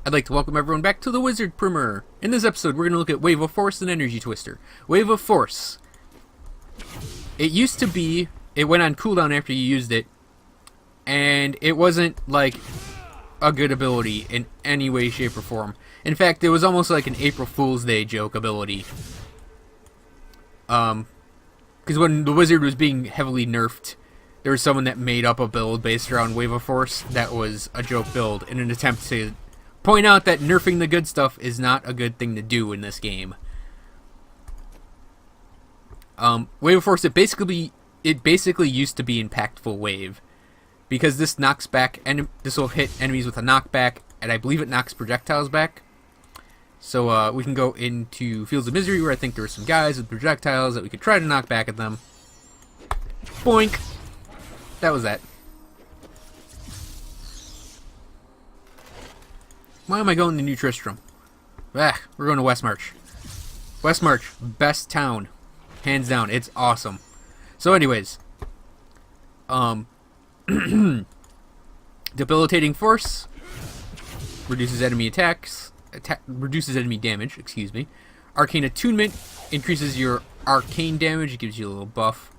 I'd like to welcome everyone back to the Wizard Primer. In this episode, we're going to look at Wave of Force and Energy Twister. Wave of Force. It used to be, it went on cooldown after you used it, and it wasn't like a good ability in any way, shape, or form. In fact, it was almost like an April Fool's Day joke ability. Because when the Wizard was being heavily nerfed, there was someone that made up a build based around Wave of Force that was a joke build in an attempt to point out that nerfing the good stuff is not a good thing to do in this game. Wave of Force, it basically used to be Impactful Wave, because this knocks back, and this will hit enemies with a knockback, and I believe it knocks projectiles back. So we can go into Fields of Misery, where I think there are some guys with projectiles that we could try to knock back at them. Boink! That was that. Why am I going to New Tristram? Ah, we're going to Westmarch. Westmarch, best town. Hands down, it's awesome. So anyways, Debilitating Force reduces enemy attacks, reduces enemy damage, excuse me. Arcane Attunement increases your arcane damage, it gives you a little buff.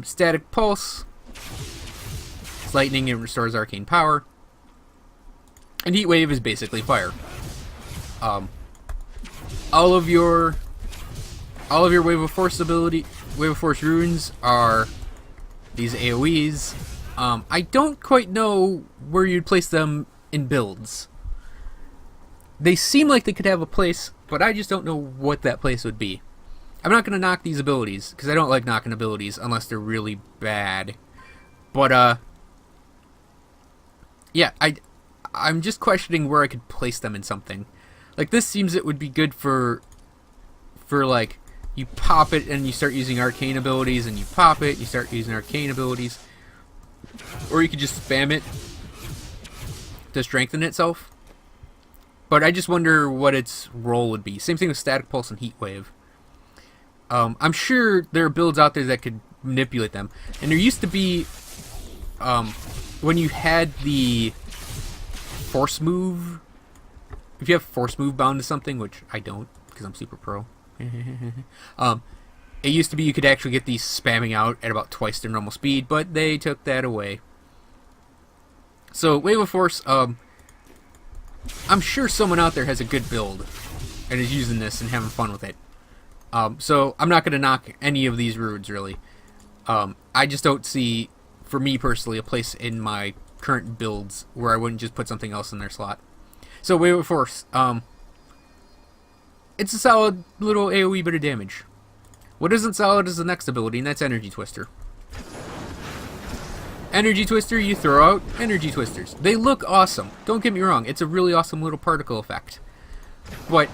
Static Pulse, it's lightning and restores arcane power. And Heat Wave is basically fire. All of your Wave of Force runes are these AoEs. I don't quite know where you'd place them in builds. They seem like they could have a place, but I just don't know what that place would be. I'm not going to knock these abilities, because I don't like knocking abilities unless they're really bad. But, yeah, I'm just questioning where I could place them in something. Like, this seems it would be good for like, you pop it and you start using arcane abilities, and you pop it, you start using arcane abilities. Or you could just spam it to strengthen itself. But I just wonder what its role would be. Same thing with Static Pulse and Heat Wave. I'm sure there are builds out there that could manipulate them. And there used to be, when you had the Force Move, if you have Force Move bound to something, which I don't, because I'm super pro. It used to be you could actually get these spamming out at about twice their normal speed, but they took that away. So, Wave of Force, I'm sure someone out there has a good build and is using this and having fun with it. So, I'm not going to knock any of these runes, really. I just don't see, for me personally, a place in my current builds where I wouldn't just put something else in their slot. So, Wave of Force, it's a solid little AoE bit of damage. What isn't solid is the next ability, and that's Energy Twister. Energy Twister, you throw out Energy Twisters. They look awesome. Don't get me wrong, it's a really awesome little particle effect. But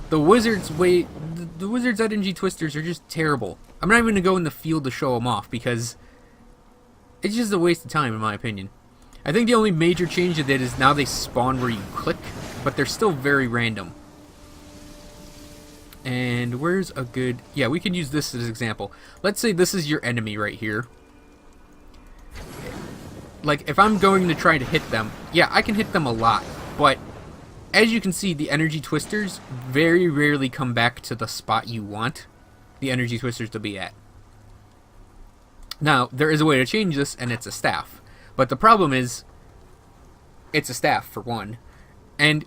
the Wizard's Energy Twisters are just terrible. I'm not even going to go in the field to show them off, because it's just a waste of time, in my opinion. I think the only major change they did is now they spawn where you click, but they're still very random. And where's a good... Yeah, we can use this as an example. Let's say this is your enemy right here. Like, if I'm going to try to hit them, yeah, I can hit them a lot. But, as you can see, the Energy Twisters very rarely come back to the spot you want the Energy Twisters to be at. Now, there is a way to change this, and it's a staff. But the problem is, it's a staff, for one. And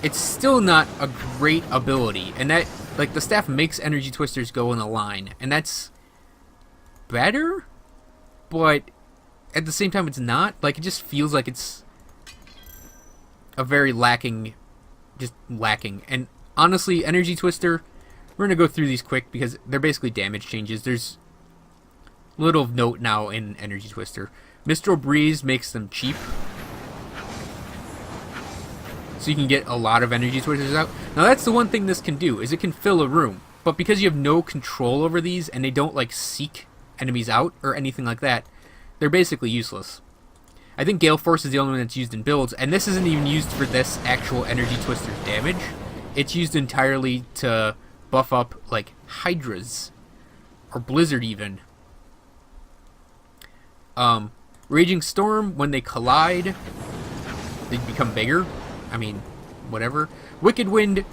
it's still not a great ability. And that, like, the staff makes Energy Twisters go in a line. And that's better, but at the same time it's not. Like, it just feels like it's a very lacking, just lacking. And honestly, Energy Twister, we're going to go through these quick because they're basically damage changes. There's little of note now in Energy Twister. Mistral Breeze makes them cheap, so you can get a lot of Energy Twisters out. Now that's the one thing this can do, is it can fill a room. But because you have no control over these, and they don't like seek enemies out or anything like that, they're basically useless. I think Gale Force is the only one that's used in builds, and this isn't even used for this actual Energy Twister's damage. It's used entirely to buff up like Hydras, or Blizzard even. Raging Storm, when they collide, they become bigger. I mean, whatever. Wicked Wind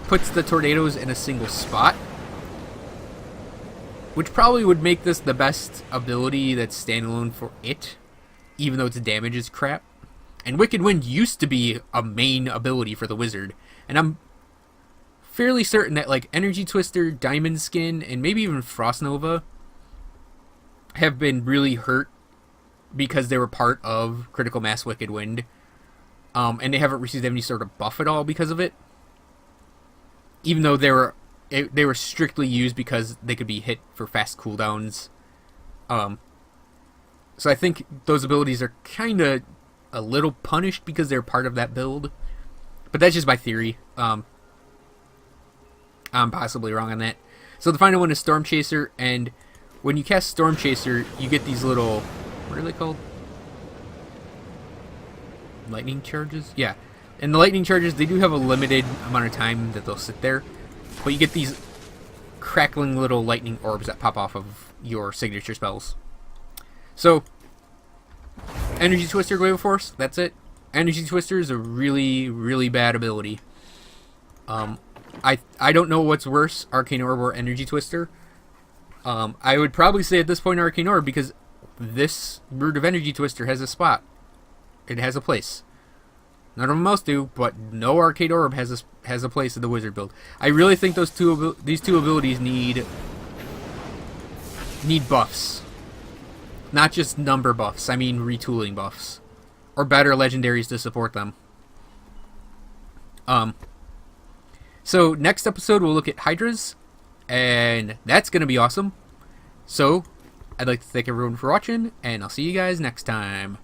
puts the tornadoes in a single spot, which probably would make this the best ability that's standalone for it, even though its damage is crap. And Wicked Wind used to be a main ability for the wizard, and I'm fairly certain that like Energy Twister, Diamond Skin, and maybe even Frost Nova have been really hurt because they were part of Critical Mass Wicked Wind, and they haven't received any sort of buff at all because of it, even though they were strictly used because they could be hit for fast cooldowns. So I think those abilities are kind of a little punished because they're part of that build, but that's just my theory. I'm possibly wrong on that. So the final one is Storm Chaser, and when you cast Storm Chaser, you get these little, what are they called? Lightning charges? Yeah. And the lightning charges, they do have a limited amount of time that they'll sit there, but you get these crackling little lightning orbs that pop off of your signature spells. So, Energy Twister, Glaive Force, that's it. Energy Twister is a really, really bad ability. I don't know what's worse, Arcane Orb or Energy Twister. I would probably say at this point Arcane Orb, because this Root of Energy Twister has a spot. It has a place. None of them else do, but no Arcane Orb has a place in the wizard build. I really think these two abilities need buffs. Not just number buffs, I mean retooling buffs. Or better legendaries to support them. So next episode we'll look at Hydras, and that's going to be awesome. So, I'd like to thank everyone for watching, and I'll see you guys next time.